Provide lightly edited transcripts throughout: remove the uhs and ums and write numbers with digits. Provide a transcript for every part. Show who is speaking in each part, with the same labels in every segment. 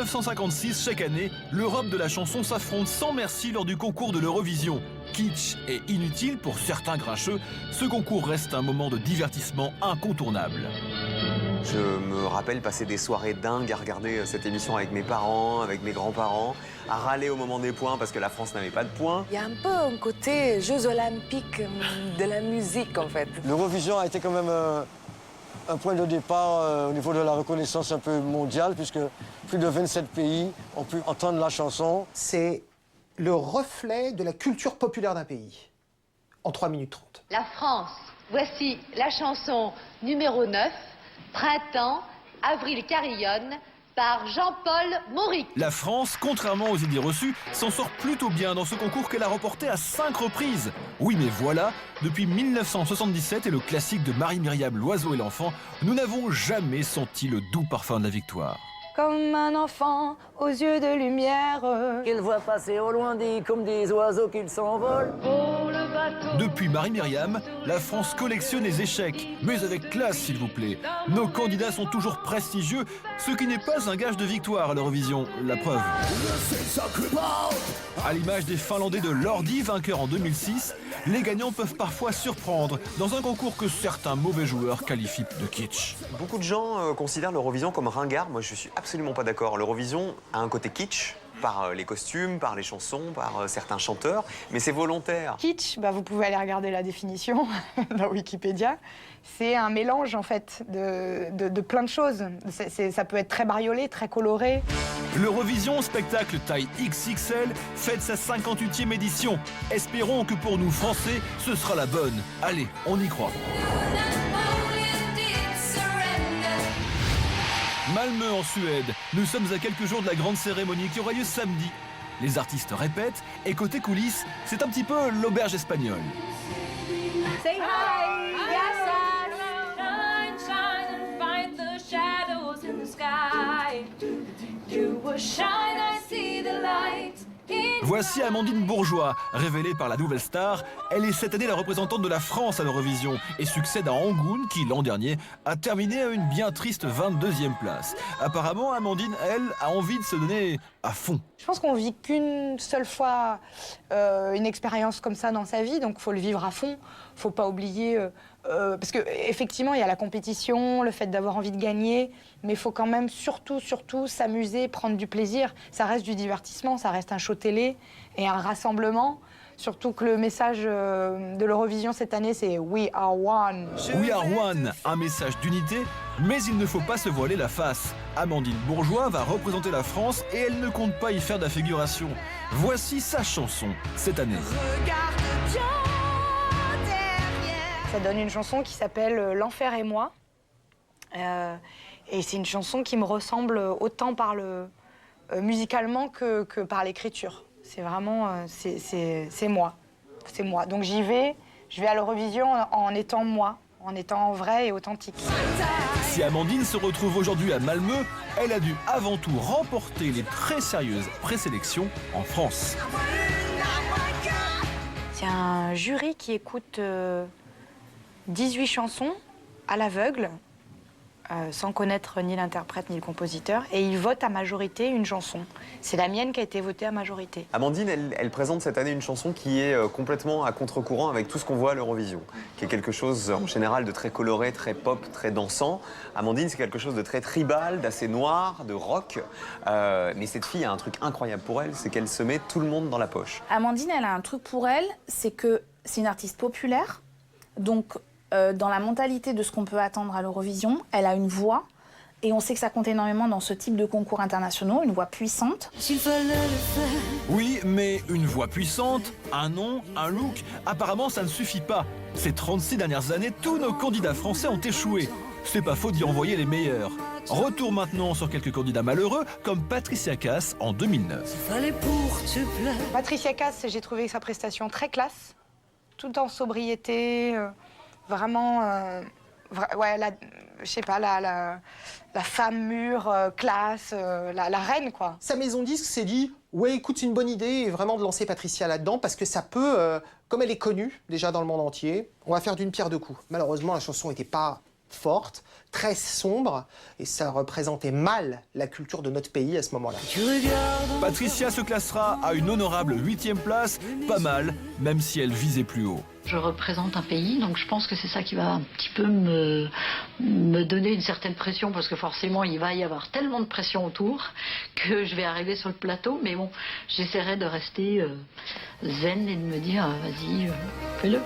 Speaker 1: 1956, chaque année, l'Europe de la chanson s'affronte sans merci lors du concours de l'Eurovision. Kitsch et inutile pour certains grincheux, ce concours reste un moment de divertissement incontournable.
Speaker 2: Je me rappelle passer des soirées dingues à regarder cette émission avec mes parents, avec mes grands-parents, à râler au moment des points parce que la France n'avait pas de points.
Speaker 3: Il y a un peu un côté Jeux Olympiques de la musique, en fait.
Speaker 4: L'Eurovision a été quand même un point de départ au niveau de la reconnaissance un peu mondiale, puisque plus de 27 pays ont pu entendre la chanson.
Speaker 5: C'est le reflet de la culture populaire d'un pays, en 3 minutes 30.
Speaker 6: La France, voici la chanson numéro 9, Printemps, Avril Carillon, par Jean-Paul Mauric.
Speaker 1: La France, contrairement aux idées reçues, s'en sort plutôt bien dans ce concours qu'elle a remporté à 5 reprises. Oui, mais voilà, depuis 1977 et le classique de Marie-Myriam, L'Oiseau et l'Enfant, nous n'avons jamais senti le doux parfum de la victoire.
Speaker 3: Comme un enfant aux yeux de lumière.
Speaker 7: Qu'elle voit passer au loin comme des oiseaux qu'ils s'envolent.
Speaker 1: Depuis Marie-Myriam, la France collectionne les échecs, mais avec classe s'il vous plaît. Nos candidats sont toujours prestigieux, ce qui n'est pas un gage de victoire à l'Eurovision, la preuve. À l'image des Finlandais de Lordi, vainqueurs en 2006, les gagnants peuvent parfois surprendre dans un concours que certains mauvais joueurs qualifient de kitsch.
Speaker 2: Beaucoup de gens considèrent l'Eurovision comme ringard. Moi, je suis absolument pas d'accord. L'Eurovision a un côté kitsch, par les costumes, par les chansons, par certains chanteurs, mais c'est volontaire.
Speaker 8: Kitsch, vous pouvez aller regarder la définition dans Wikipédia. C'est un mélange, en fait, de plein de choses. Ça peut être très bariolé, très coloré.
Speaker 1: L'Eurovision, spectacle taille XXL, fête sa 58e édition. Espérons que pour nous, Français, ce sera la bonne. Allez, on y croit. Malmö en Suède, nous sommes à quelques jours de la grande cérémonie qui aura lieu samedi. Les artistes répètent et côté coulisses, c'est un petit peu l'auberge espagnole.
Speaker 8: Say hi! Yes,
Speaker 9: Shine, shine and fight the shadows in the sky. You will shine, I see the light.
Speaker 1: Voici Amandine Bourgeois, révélée par la nouvelle star. Elle est cette année la représentante de la France à l'Eurovision et succède à Angoun qui, l'an dernier, a terminé à une bien triste 22e place. Apparemment, Amandine, elle, a envie de se donner à fond.
Speaker 8: Je pense qu'on vit qu'une seule fois une expérience comme ça dans sa vie, donc il faut le vivre à fond. Faut pas oublier, parce qu'effectivement, il y a la compétition, le fait d'avoir envie de gagner, mais il faut quand même surtout s'amuser, prendre du plaisir. Ça reste du divertissement, ça reste un show télé et un rassemblement. Surtout que le message de l'Eurovision cette année, c'est « We are one ».
Speaker 1: We are one, un message d'unité, mais il ne faut pas se voiler la face. Amandine Bourgeois va représenter la France et elle ne compte pas y faire de la figuration. Voici sa chanson cette année.
Speaker 8: Ça donne une chanson qui s'appelle « L'enfer et moi ». Et c'est une chanson qui me ressemble autant musicalement que par l'écriture. C'est vraiment, c'est moi. C'est moi. Donc je vais à l'Eurovision en étant moi, en étant vrai et authentique.
Speaker 1: Si Amandine se retrouve aujourd'hui à Malmö, elle a dû avant tout remporter les très sérieuses présélections en France.
Speaker 8: C'est un jury qui écoute 18 chansons à l'aveugle, sans connaître ni l'interprète ni le compositeur, et il vote à majorité une chanson. C'est la mienne qui a été votée à majorité.
Speaker 2: Amandine, elle présente cette année une chanson qui est complètement à contre-courant avec tout ce qu'on voit à l'Eurovision, qui est quelque chose en général de très coloré, très pop, très dansant. Amandine, c'est quelque chose de très tribal, d'assez noir, de rock. Mais cette fille a un truc incroyable pour elle, c'est qu'elle se met tout le monde dans la poche.
Speaker 10: Amandine, elle a un truc pour elle, c'est que c'est une artiste populaire, donc dans la mentalité de ce qu'on peut attendre à l'Eurovision, elle a une voix, et on sait que ça compte énormément dans ce type de concours internationaux, une voix puissante.
Speaker 1: Oui, mais une voix puissante, un nom, un look, apparemment ça ne suffit pas. Ces 36 dernières années, tous nos candidats français ont échoué. C'est pas faux d'y envoyer les meilleurs. Retour maintenant sur quelques candidats malheureux, comme Patricia Cass en 2009.
Speaker 8: Patricia Cass, j'ai trouvé sa prestation très classe, tout en sobriété, vraiment, je sais pas, la femme mûre, classe, la reine, quoi.
Speaker 5: Sa maison disque s'est dit « Ouais, écoute, c'est une bonne idée vraiment de lancer Patricia là-dedans parce que ça peut, comme elle est connue déjà dans le monde entier, on va faire d'une pierre deux coups. » Malheureusement, la chanson n'était pas forte, très sombre, et ça représentait mal la culture de notre pays à ce moment-là.
Speaker 1: Patricia se classera à une honorable 8e place, pas mal, même si elle visait plus haut.
Speaker 6: Je représente un pays, donc je pense que c'est ça qui va un petit peu me donner une certaine pression, parce que forcément il va y avoir tellement de pression autour que je vais arriver sur le plateau, mais bon, j'essaierai de rester zen et de me dire vas-y, fais-le.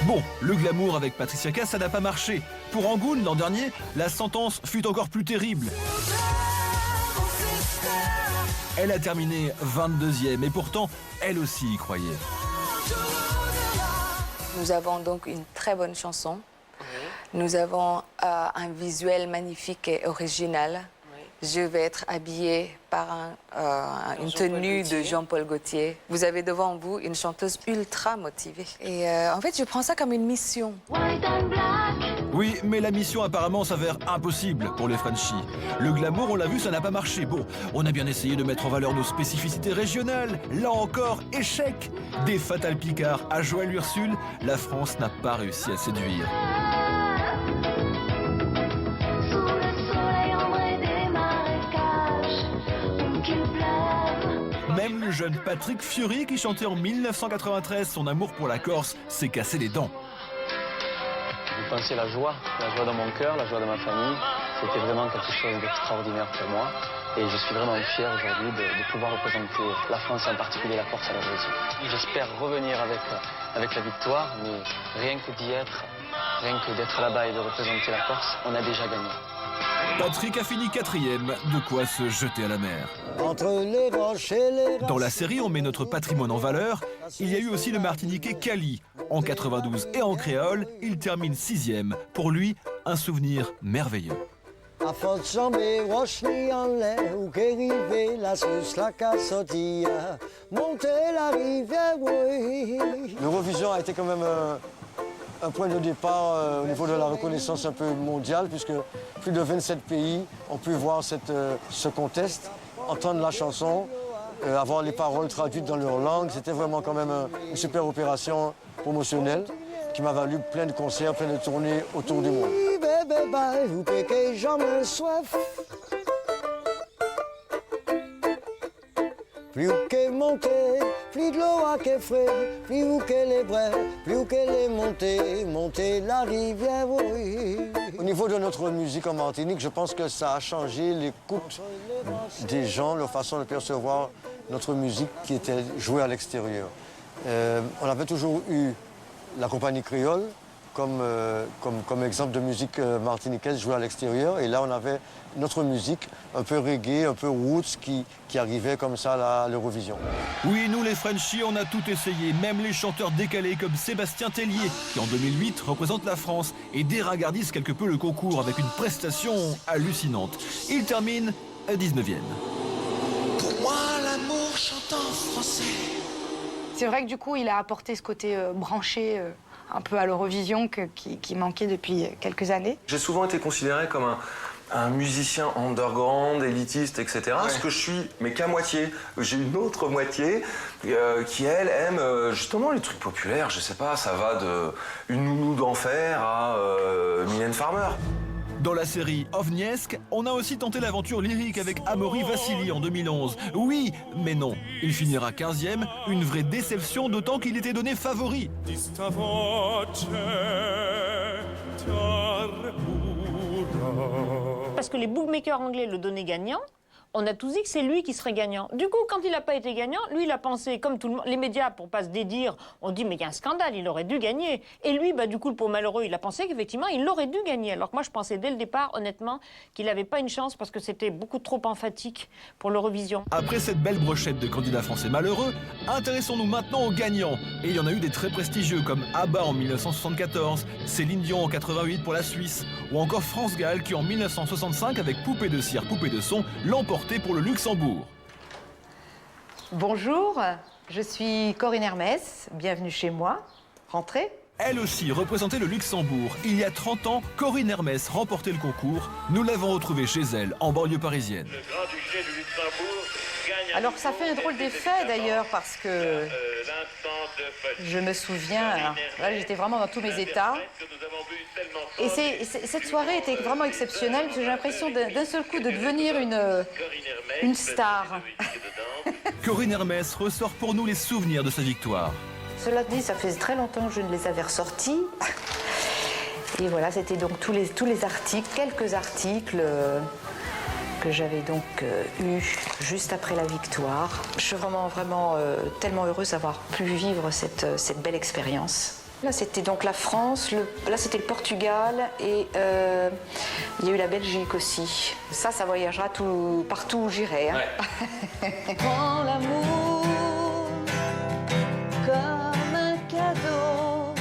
Speaker 1: Bon, le glamour avec Patricia Cass, ça n'a pas marché. Pour Angoune, l'an dernier, la sentence fut encore plus terrible. Elle a terminé 22e et pourtant, elle aussi y croyait.
Speaker 3: Nous avons donc une très bonne chanson. Nous avons un visuel magnifique et original. Je vais être habillée par une tenue de Jean-Paul Gaultier. Vous avez devant vous une chanteuse ultra motivée. Et en fait, je prends ça comme une mission.
Speaker 1: Oui, mais la mission apparemment s'avère impossible pour les Frenchies. Le glamour, on l'a vu, ça n'a pas marché. Bon, on a bien essayé de mettre en valeur nos spécificités régionales. Là encore, échec. Des Fatal Picard à Joël Ursule, la France n'a pas réussi à séduire. Même le jeune Patrick Fiori, qui chantait en 1993 son amour pour la Corse, s'est cassé les dents.
Speaker 11: Vous pensez la joie dans mon cœur, la joie de ma famille. C'était vraiment quelque chose d'extraordinaire pour moi. Et je suis vraiment fier aujourd'hui de pouvoir représenter la France et en particulier la Corse à l'Eurovision. J'espère revenir avec la victoire, mais rien que d'y être, rien que d'être là-bas et de représenter la Corse, on a déjà gagné.
Speaker 1: Patrick a fini 4e, de quoi se jeter à la mer.
Speaker 4: Entre les roches et les...
Speaker 1: Dans la série, on met notre patrimoine en valeur. Il y a eu aussi le Martiniquais Cali. En 92 et en créole, il termine 6e. Pour lui, un souvenir merveilleux.
Speaker 4: L'Eurovision a été quand même un point de départ au niveau de la reconnaissance un peu mondiale, puisque plus de 27 pays ont pu voir ce contest, entendre la chanson, avoir les paroles traduites dans leur langue. C'était vraiment quand même une super opération promotionnelle qui m'a valu plein de concerts, plein de tournées autour du monde. Plus qu'elle monte, plus de l'eau à qu'elle frais, plus qu'elle est vraie, plus qu'elle est montée la rivière, oui. Au niveau de notre musique en Martinique, je pense que ça a changé l'écoute des gens, leur façon de percevoir notre musique qui était jouée à l'extérieur. On avait toujours eu la compagnie créole comme exemple de musique martiniquaise jouée à l'extérieur. Et là, on avait notre musique un peu reggae, un peu roots qui arrivait comme ça à l'Eurovision.
Speaker 1: Oui, nous les Frenchies, on a tout essayé, même les chanteurs décalés comme Sébastien Tellier, qui en 2008 représente la France et déringardise quelque peu le concours avec une prestation hallucinante. Il termine 19e.
Speaker 12: Pour moi, l'amour chante en français.
Speaker 8: C'est vrai que du coup, il a apporté ce côté branché un peu à l'Eurovision qui manquait depuis quelques années.
Speaker 13: J'ai souvent été considéré comme un musicien underground, élitiste, etc.
Speaker 2: Ouais.
Speaker 13: Ce que je suis, mais qu'à moitié. J'ai une autre moitié qui, elle, aime justement les trucs populaires. Je sais pas, ça va de Une nounou d'enfer à Mylène Farmer.
Speaker 1: Dans la série Ovniesque, on a aussi tenté l'aventure lyrique avec Amaury Vassili en 2011. Oui, mais non, il finira 15e, une vraie déception, d'autant qu'il était donné favori.
Speaker 14: Parce que les bookmakers anglais le donnaient gagnant, on a tous dit que c'est lui qui serait gagnant. Du coup, quand il n'a pas été gagnant, lui, il a pensé, comme tout le monde, les médias, pour pas se dédire, on dit, mais il y a un scandale, il aurait dû gagner. Et lui, du coup, le pauvre malheureux, il a pensé qu'effectivement, il aurait dû gagner. Alors que moi, je pensais dès le départ, honnêtement, qu'il n'avait pas une chance parce que c'était beaucoup trop emphatique pour l'Eurovision.
Speaker 1: Après cette belle brochette de candidats français malheureux, intéressons-nous maintenant aux gagnants. Et il y en a eu des très prestigieux, comme ABBA en 1974, Céline Dion en 88 pour la Suisse, ou encore France Gall qui en 1965, avec Poupée de cire, Poupée de son, l'emportait pour le Luxembourg.
Speaker 15: Bonjour, je suis Corinne Hermès, bienvenue chez moi, rentrez.
Speaker 1: Elle aussi représentait le Luxembourg. Il y a 30 ans, Corinne Hermès remportait le concours. Nous l'avons retrouvée chez elle, en banlieue parisienne.
Speaker 16: Le Grand-Duché du Luxembourg gagne.
Speaker 15: Alors ça fait un drôle d'effet d'ailleurs parce que je me souviens, alors, là j'étais vraiment dans tous mes états. Et cette soirée était vraiment exceptionnelle parce que j'ai l'impression d'un seul coup de devenir une star.
Speaker 1: Corinne Hermès ressort pour nous les souvenirs de sa victoire.
Speaker 15: Cela dit, ça faisait très longtemps que je ne les avais ressortis. Et voilà, c'était donc tous les articles, quelques articles que j'avais donc eu juste après la victoire. Je suis vraiment tellement heureuse d'avoir pu vivre cette belle expérience. Là, c'était donc la France, là, c'était le Portugal et il y a eu la Belgique aussi. Ça voyagera partout où j'irai. Hein. Ouais. Prends l'amour comme un cadeau.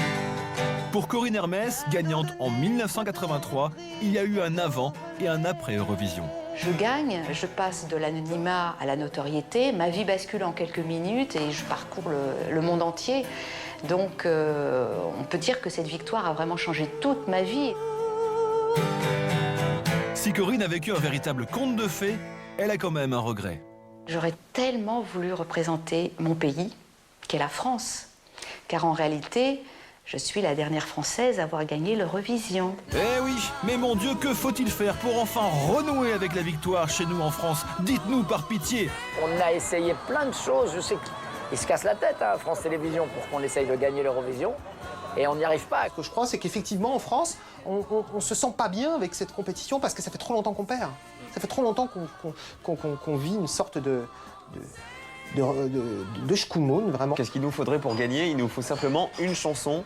Speaker 1: Pour Corinne Hermès, gagnante en 1983, il y a eu un avant et un après Eurovision.
Speaker 15: Je gagne, je passe de l'anonymat à la notoriété, ma vie bascule en quelques minutes et je parcours le monde entier. Donc on peut dire que cette victoire a vraiment changé toute ma vie.
Speaker 1: Si Corinne a vécu un véritable conte de fées, elle a quand même un regret.
Speaker 15: J'aurais tellement voulu représenter mon pays, qu'est la France. Car en réalité, je suis la dernière Française à avoir gagné l'Eurovision.
Speaker 1: Eh oui, mais mon Dieu, que faut-il faire pour enfin renouer avec la victoire chez nous en France? Dites-nous par pitié.
Speaker 7: On a essayé plein de choses, je sais qu'ils se cassent la tête, hein, France Télévisions, pour qu'on essaye de gagner l'Eurovision. Et on n'y arrive pas.
Speaker 5: Ce que je crois, c'est qu'effectivement, en France, on se sent pas bien avec cette compétition parce que ça fait trop longtemps qu'on perd. Ça fait trop longtemps qu'on vit une sorte de schkoumoun, vraiment.
Speaker 2: Qu'est-ce qu'il nous faudrait pour gagner? Il nous faut simplement une chanson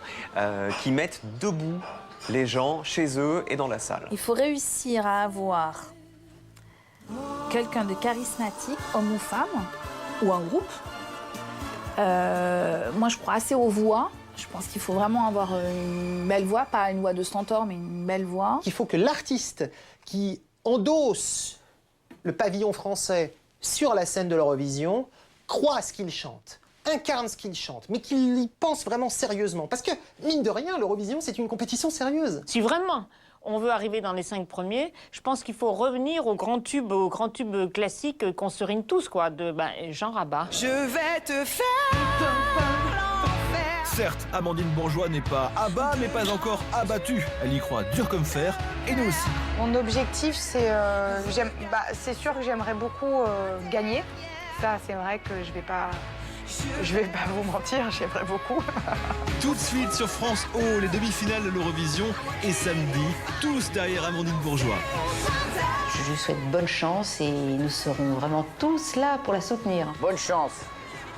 Speaker 2: qui mette debout les gens chez eux et dans la salle.
Speaker 10: Il faut réussir à avoir quelqu'un de charismatique, homme ou femme, ou un groupe. Moi, je crois assez aux voix. Je pense qu'il faut vraiment avoir une belle voix, pas une voix de stentor, mais une belle voix.
Speaker 5: Il faut que l'artiste qui endosse le pavillon français sur la scène de l'Eurovision croit à ce qu'il chante, incarne ce qu'il chante, mais qu'il y pense vraiment sérieusement. Parce que, mine de rien, l'Eurovision, c'est une compétition sérieuse.
Speaker 14: Si vraiment on veut arriver dans les 5 premiers, je pense qu'il faut revenir aux grands tubes classiques qu'on serine tous, quoi, de Jean Rabat.
Speaker 12: Je vais te faire l'enfer.
Speaker 1: Certes, Amandine Bourgeois n'est pas ABBA, mais pas encore abattue. Elle y croit dur comme fer, et nous aussi.
Speaker 8: Mon objectif, c'est sûr que j'aimerais beaucoup gagner. Ça, c'est vrai que je vais pas vous mentir, j'aimerais beaucoup.
Speaker 1: Tout de suite sur France O, les demi-finales de l'Eurovision, et samedi, tous derrière Amandine Bourgeois.
Speaker 15: Je lui souhaite bonne chance et nous serons vraiment tous là pour la soutenir.
Speaker 7: Bonne chance,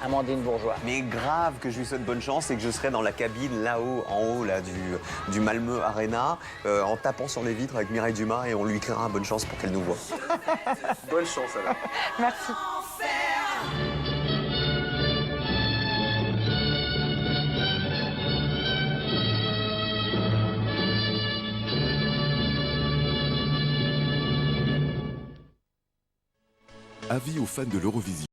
Speaker 7: Amandine Bourgeois.
Speaker 2: Mais grave que je lui souhaite bonne chance et que je serai dans la cabine là-haut, en haut là, du Malmö Arena, en tapant sur les vitres avec Mireille Dumas et on lui criera bonne chance pour qu'elle nous voie.
Speaker 13: Bonne chance alors.
Speaker 8: Merci.
Speaker 17: Avis aux fans de l'Eurovision.